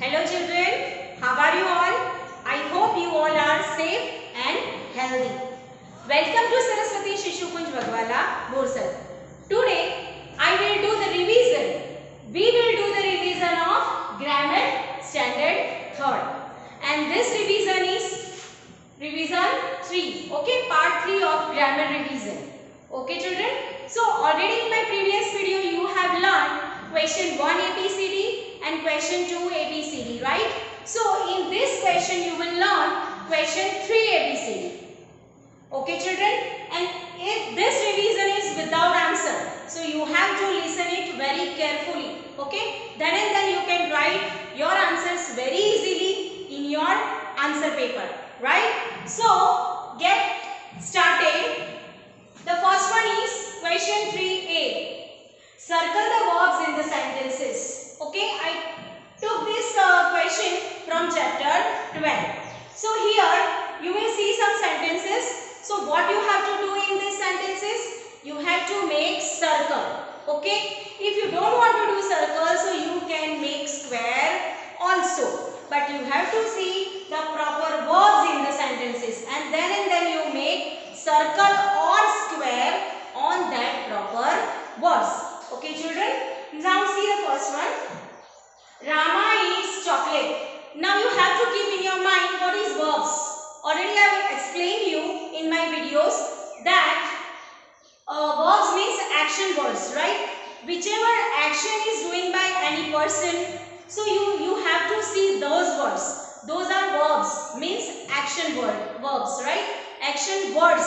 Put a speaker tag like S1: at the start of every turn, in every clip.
S1: Hello children, how are you all? I hope you all are safe and healthy. Welcome to Saraswati Shishu Kunj Bagwala, Borsal. Today I will do the revision. We will do the revision of Grammar Standard 3rd. And this revision is revision 3. Okay, part 3 of grammar revision. Okay children. So already in my previous video you have learned question 1 ABCD and question 2 ABCD, right? So in this question you will learn question 3 ABCD. Okay children, and if this revision is without answer, so you have to listen it very carefully. Okay, then and then you can write your answers very easily in your answer paper, right? So get started. The first one is question 3A. Circle the verbs in the sentences. Okay, I took this question from chapter 12. So here you will see some sentences. So what you have to do in these sentences? You have to make circle. Okay, if you don't want to do circle, so you can make square also. But you have to see the proper verbs in the sentences, and then you make circle or square on that proper words. Okay children, now see the first one. Rama eats chocolate. Now you have to keep in your mind what is verbs. Already I have explained you in my videos that verbs means action words, right? Whichever action is doing by any person, so you have to see those words. Those are verbs, means action verbs, right? Action words.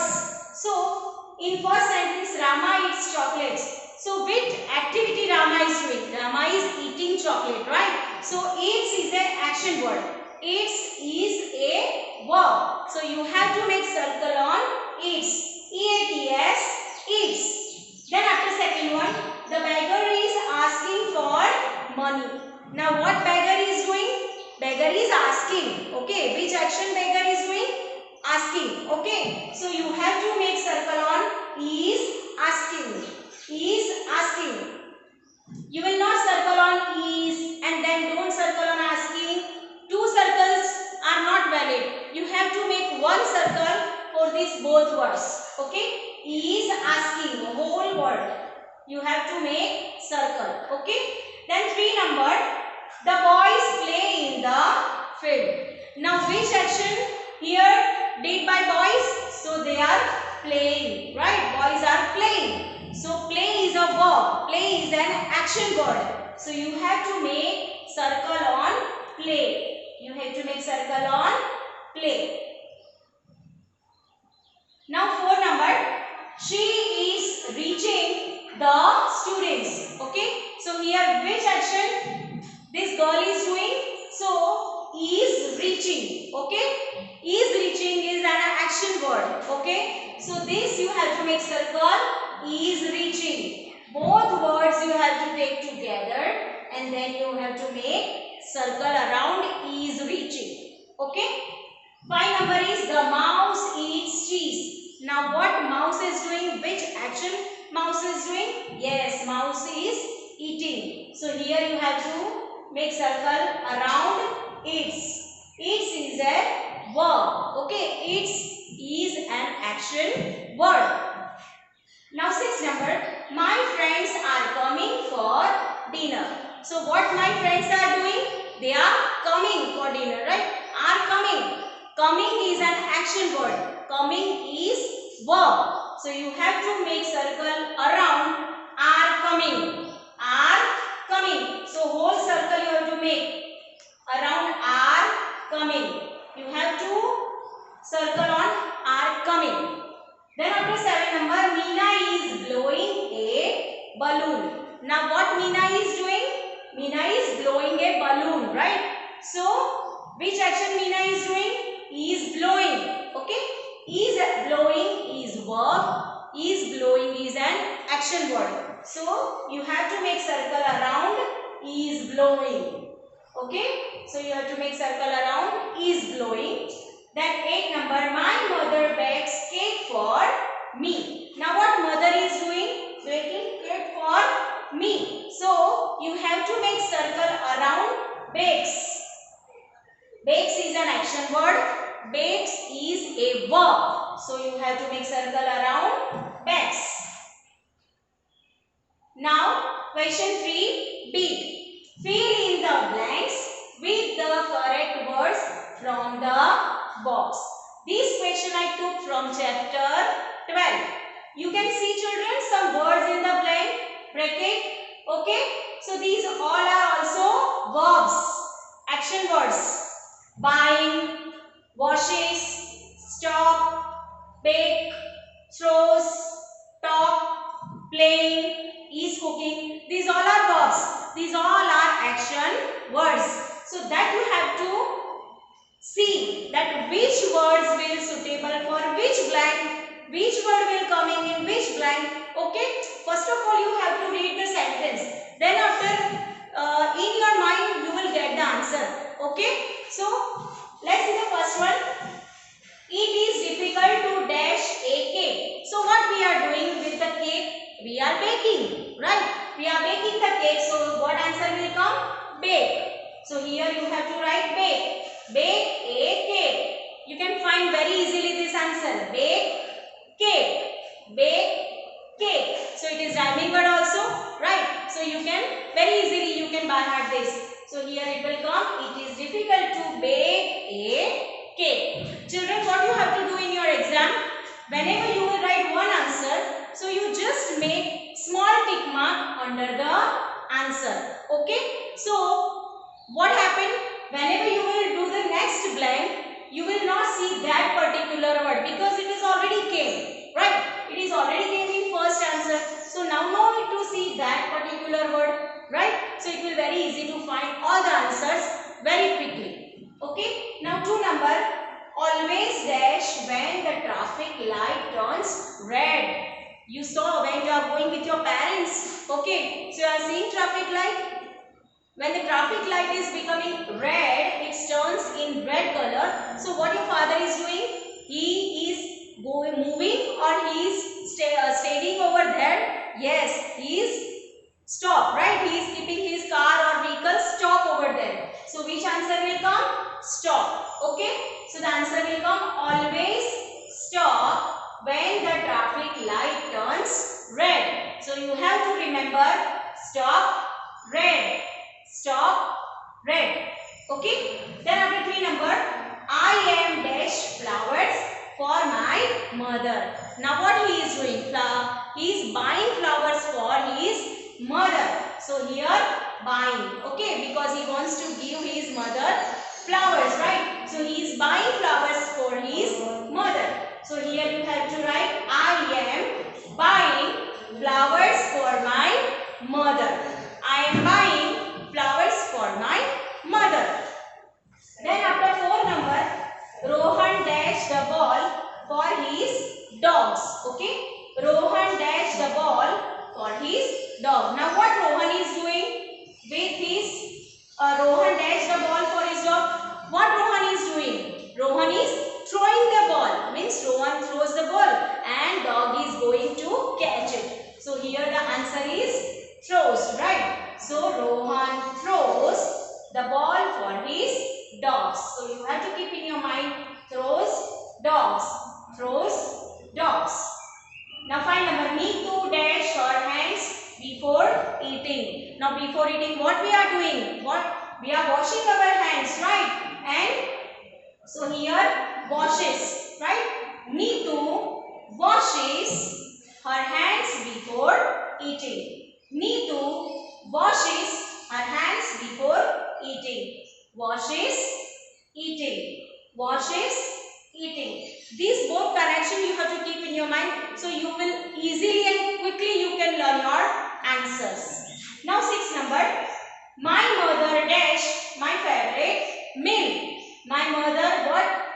S1: So in first sentence, Rama eats chocolate. So which activity Rama is doing? Rama is eating chocolate, right? So eats is an action word. Eats is a verb. So you have to make circle on eats. E-A-T-S, eats. Then after second one, the beggar is asking for money. Now what beggar is doing? Beggar is asking. Okay, which action beggar is doing? Asking. Okay, so you have to make circle on is asking. Is asking. You will not circle on is and then don't circle on asking. Two circles are not valid. You have to make one circle for these both words. Okay? Is asking, whole word. You have to make circle. Okay? Then 3 number. The boys play in the field. Now which action here did by boys? So they are playing. Right? Boys are playing. So play is a verb. Play is an action word. So you have to make circle on play. You have to make circle on play. Now 4 number. She is reaching the students. Okay. So here which action this girl is doing? So is reaching. Okay. Is reaching is an action word. Okay. So this you have to make circle. Is reaching. Both words you have to take together and then you have to make circle around is reaching. Okay. 5 number is the mouse eats cheese. Now what mouse is doing? Which action mouse is doing? Yes, mouse is eating. So here you have to make circle around eats. Eats is a verb. Okay. Eats is an action word. Now 6 number, my friends are coming for dinner. So what my friends are doing? They are coming for dinner, right? Are coming. Coming is an action word. Coming is verb. So you have to make circle around are coming. Are coming. So whole circle you have to make around are coming. You have to circle on are coming. Then after 7 number, Meena is blowing a balloon. Now what Meena is doing? Meena is blowing a balloon, right? So which action Meena is doing? Is blowing. Okay? Is blowing is verb. Is blowing is an action word. So you have to make circle around is blowing. Okay? So you have to make circle around is blowing. Then 8 number, my mother bakes cake for me. Now what mother is doing? Baking cake for me. So you have to make circle around bakes. Bakes is an action word. Bakes is a verb. So you have to make circle around bakes. Now question 3b. Fill in the blanks with the correct words from the box. This question I took from chapter 12. You can see children some words in the blank bracket. Okay. So these all are also verbs. Action words. Buying, washes, stop, bake, throws, talk, playing, is cooking. These all are verbs. These all are action words. So that you have to see that which words will suitable for which blank, which word will coming in which blank. Okay. First of all you have to read the sentence. Then after in your mind you will get the answer. Okay. So let's see the first one. It is difficult to dash a cake. So what we are doing with the cake? We are baking, right? We are baking the cake. So what answer will come? Bake. So here you have to write bake. Bake a cake. You can find very easily this answer. Bake cake. Bake cake. So it is rhyming word also, right? So you can very easily you can by heart this. So here it will come. It is difficult to bake a cake. Children, what you have to do in your exam? Whenever you will write one answer, so you just make small tick mark under the answer. Okay? So what happened? Whenever you will do the next blank, you will not see that particular word because it is already came, right? It is already came in first answer. So now no need to see that particular word, right? So it will very easy to find all the answers very quickly. Okay? Now 2 number. Always dash when the traffic light turns red. You saw when you are going with your parents. Okay? So you are seeing traffic light. When the traffic light is becoming red, it turns in red color. So what your father is doing? He is moving or he is standing over there. Yes, he is stop, right? He is keeping his car or vehicle stop over there. So which answer will come? Stop. Okay. So the answer will come always stop when the traffic light turns red. So you have to remember stop red. Stop red. Okay. Then after 3 number. I am dash flowers for my mother. Now what he is doing? He is buying flowers for his mother. So here buying. Okay. Because he wants to give his mother flowers, right? So he is buying flowers for his mother. So here you have to write I am buying flowers for my mother. I am buying flowers for my mother. Then after 4 number, Rohan dashed the ball for his dogs. Okay? Rohan dashed the ball for his dog. Now what Rohan is doing with his Rohan dashed the ball for his dog. What Rohan is doing? Rohan is throwing the ball. Means Rohan throws the ball and dog is going to catch it. So here the answer is throws, right? So Rohan throws the ball for his dogs. So you have to keep in your mind throws dogs. Throws dogs. Now find number. Neetu dash her hands before eating. Now before eating what we are doing? What? We are washing our hands, right? And so here washes, right? Neetu washes her hands before eating. Neetu washes her hands before eating. Washes, eating. Washes, eating. These both connection you have to keep in your mind. So you will easily and quickly you can learn your answers. Now 6 number. My mother dash my favorite meal. My mother,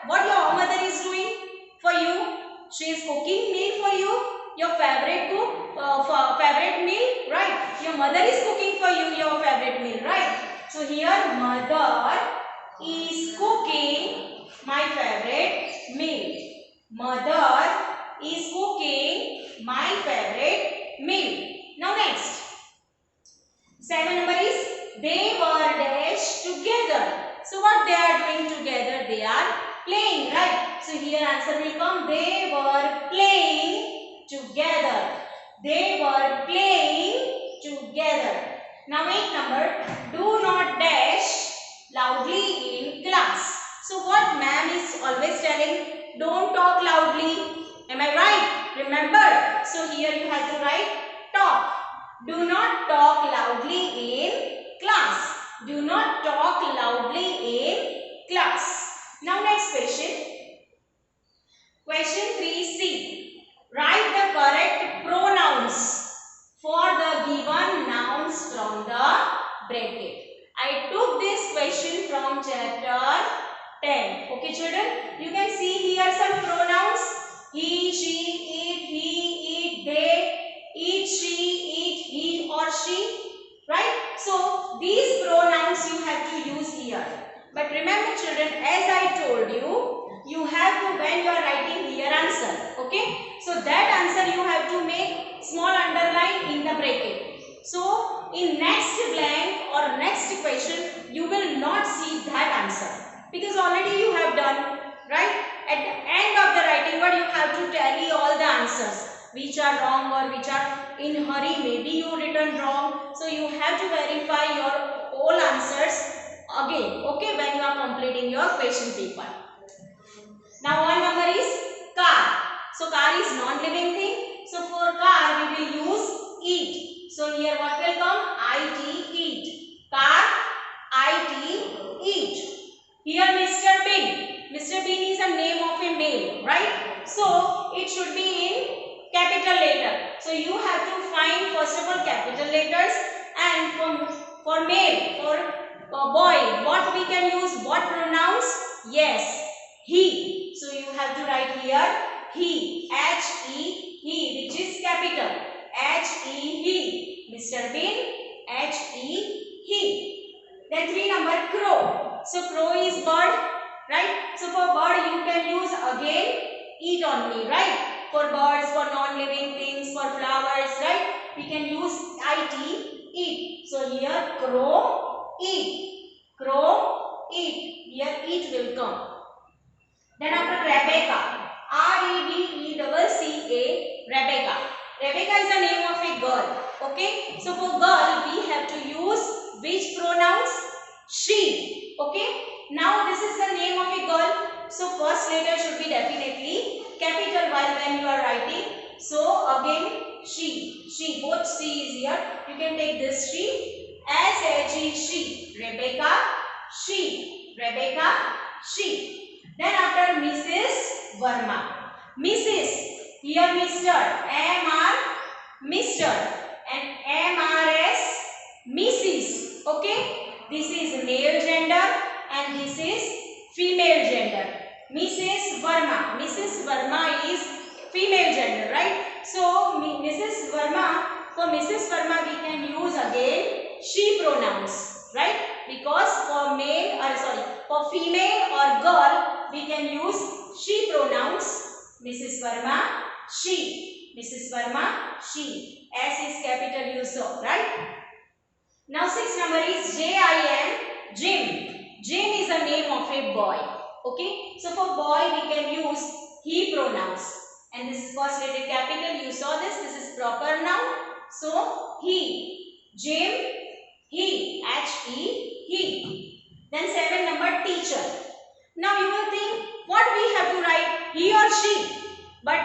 S1: what your mother is doing for you? She is cooking meal for you. Your favorite favorite meal, right? Your mother is cooking for you your favorite meal, right? So here mother is cooking my favorite meal. Mother is cooking my favorite meal. Now next. 7 number is they were dash together. So what they are doing they are playing, right? So here answer will come, they were playing together. They were playing together. Now 8 number, do not dash loudly in class. So what ma'am is always telling, don't talk loudly. Am I right? Remember. So here you have to write talk. Do not talk loudly in class. Do not talk loudly in class. Now next question. Question 3C. Write the correct pronouns for the given nouns from the bracket. I took this question from chapter 10. Okay children, you can see here some pronouns. He, she, it, he, it, they, it, she, it, he or she. Right? So these pronouns you have to use here. But remember children, as I told you, you have to, when you are writing here, answer. Okay? So that answer you have to make small underline in the bracket. So in next blank or next question, you will not see that answer. Because already you have done, right? At the end of the writing word, you have to tally all the answers, which are wrong or which are in hurry. Maybe you written wrong. So you have to verify your all answers again, okay, when you are completing your question paper. Now one number is car. So car is non-living thing. So for car we will use eat. So here what will come? IT, eat. Car, IT, eat. Here Mr. Bean. Mr. Bean is a name of a male, right? So it should be in capital letter. So you have to find first of all capital letters, and for male, for boy, what we can use, what pronouns? Yes, he. So you have to write here he, H-E, he, which is capital. H-E, he. Mr. Bean, H-E, he. Then 3 number crow. So crow is bird, right? So for bird you can use again eat only, right? For birds, for non-living things, for flowers, right? We can use it, eat. So here crow, eat. Crow, eat. Here eat will come. Then after Rebecca, R-E-B-E-C-C-A, Rebecca. Rebecca is the name of a girl. Okay. So for girl we have to use which pronouns? She. Okay. Now this is the name of a girl. So first letter should be definitely capital while when you are writing. So again she. She. Both C is here. You can take this she. S-H-E, she. Rebecca, she. Rebecca, she. Then after Mrs. Verma. Mrs. Here Mr. M-R, Mr. And M-R-S, Mrs. Okay. This is male gender and this is female gender. Mrs. Verma. Mrs. Verma is female gender, right? So Mrs. Verma, for Mrs. Verma we can use again she pronouns, right? Because for for female or girl we can use she pronouns. Mrs. Verma, she. Mrs. Verma, she. S is capital you saw, right? Now 6 number is J-I-M, Jim. Jim is a name of a boy. Okay. So for boy we can use he pronouns. And this is first letter capital. You saw this. This is proper noun. So he. Jim, he. H-E, he. Then 7 number teacher. Now you will think what we have to write, he or she. But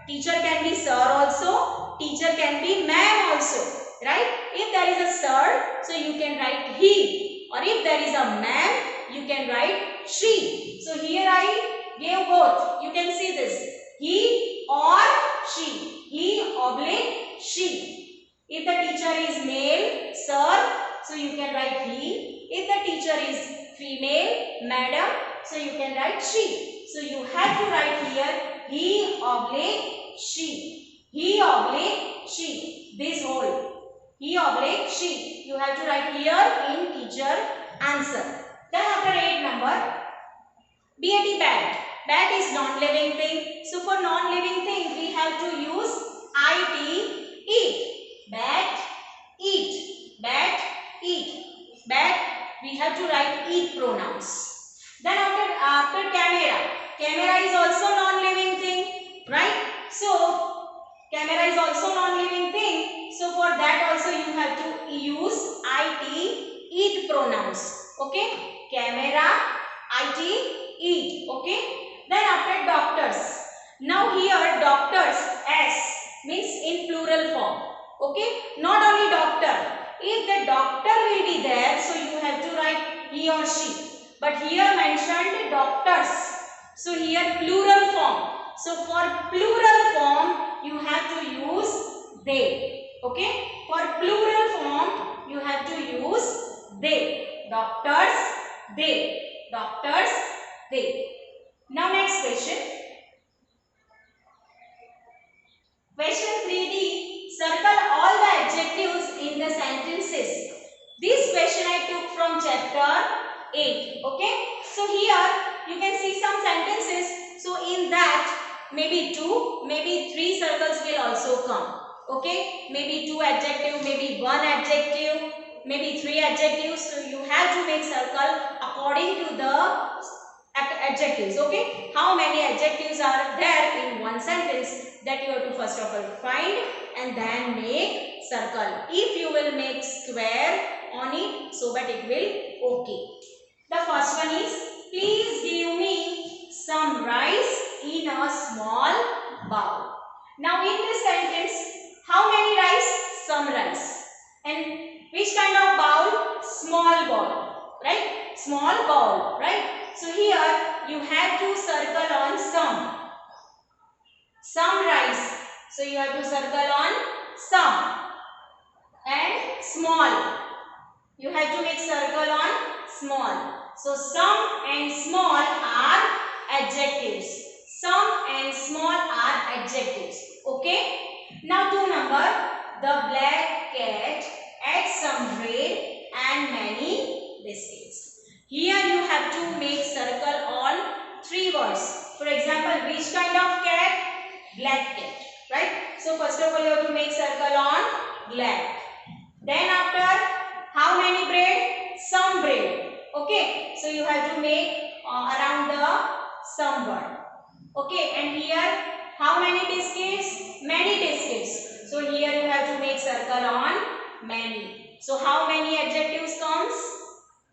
S1: teacher can be sir also. Teacher can be ma'am also. Right? If there is a sir, so you can write he. Or if there is a ma'am, you can write she. So here I gave both. You can see this. He or she. He oblique she. If the teacher is male, sir, so you can write he. If the teacher is female, madam, so you can write she. So you have to write here he oblique she. He oblique she. This whole. He oblique she. You have to write here in teacher answer. Then after 8 number, BAT bat. Bat is non-living thing. So for non-living thing we have to use IT, eat. Bat, eat. Bat, eat. Bat, we have to write eat pronouns. Then after camera is also non-living thing, right? So camera is also non-living thing. So for that also you have to use it pronouns. Okay, camera, it. Okay. Then after doctors. Now here doctors s means in plural form. Okay, not only doctor. If the doctor will be there, so you have to write he or she. But here mentioned doctors. So here plural form. So for plural form you have to use they. Okay, for plural form you have to use they. Doctors, they. Doctors, they. Now next question. Question 3D. Circle all the adjectives in the sentences. This question I took from chapter 8. Okay. So here you can see some sentences. So in that maybe 2, maybe 3 circles will also come. Okay. Maybe 2 adjective, maybe 1 adjective, maybe 3 adjectives. So you have to make circle according to the adjectives. Okay, how many adjectives are there in one sentence, that you have to first of all find and then make circle. If you will make square on it, so that it will okay. The first one is, please give me some rice in a small bowl. Now in this sentence, how many rice? Some rice. And which kind of bowl? Small bowl, right? Small bowl, right? So here you have to circle on some rice. So you have to circle on some, and small. You have to make circle on small. So some and small are adjectives. Some and small are adjectives. Okay. Now 2 number. The black cat ate some bread and many biscuits. Here you have to make circle on 3 words. For example, which kind of cat? Black cat, right? So first of all you have to make circle on black. Then after, how many bread? Some bread. Okay, so you have to make around the some word. Okay, and here how many biscuits? Many biscuits. So here you have to make circle on many. So how many adjectives comes?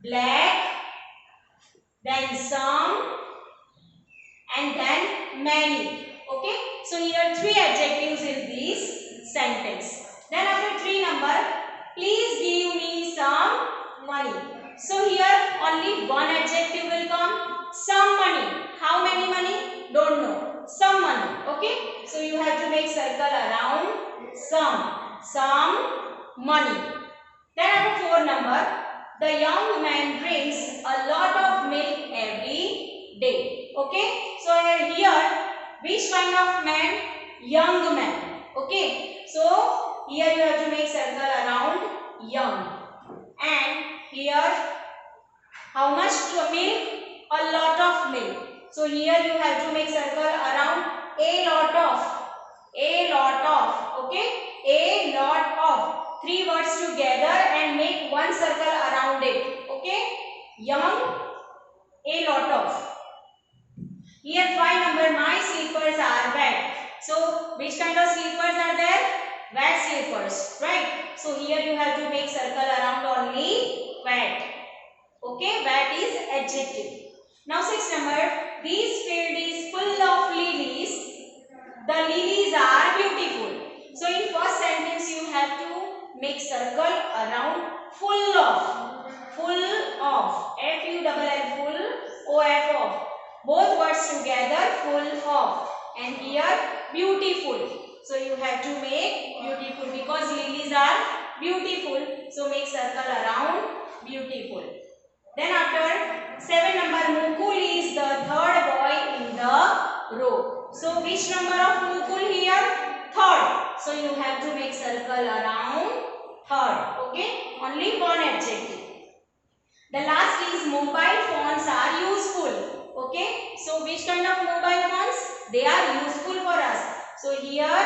S1: Black, then some, and then many. Okay, so here 3 adjectives in this sentence. Then after 3 number, please give me some money. So here only 1 adjective will come. Some money. How many money? Don't know. Some money. Okay, so you have to make circle around some money. Then after 4 number, the young man drinks a lot of milk every day. Okay, so here which kind of man? Young man. Okay, so here you have to make circle around young. And here how much milk? A lot of milk. So here you have to make circle around a lot of. Okay, a lot of. 3 words together and make 1 circle around it. Okay, young, a lot of. Here 5 number, my slippers are wet. So which kind of slippers are there? Wet slippers, right? So here you have to make circle around only wet. Okay, wet is adjective. Now 6 number, this field is full of lilies. The lilies are beautiful. So in first sentence you have to make circle around full of. F-U-L-L, full, O-F of. Both words together, full of. And here beautiful. So you have to make beautiful because lilies are beautiful. So make circle around beautiful. Then after 7 number, Mukul is the 3rd boy in the row. So which number of Mukul here? 3rd. So you have to make circle around 3rd. Okay, only 1 adjective. The last is mobile phones are useful. Okay, so which kind of mobile phones? They are useful for us. So here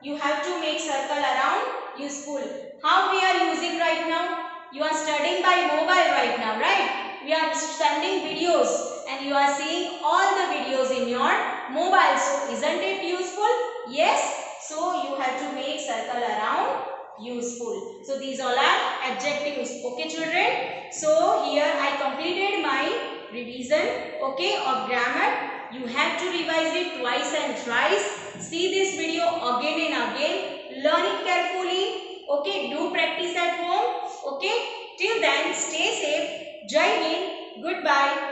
S1: you have to make circle around useful. How we are using right now? You are studying by mobile right now, right? We are sending videos. and you are seeing all the videos in your mobile. So isn't it useful? Yes. So you have to make circle around useful. So these all are adjectives. Okay children. So here I completed my revision, okay, of grammar. You have to revise it twice and thrice. See this video again and again. Learn it carefully. Okay, do practice at home. Okay. Till then, stay safe. Jai Hind. Goodbye.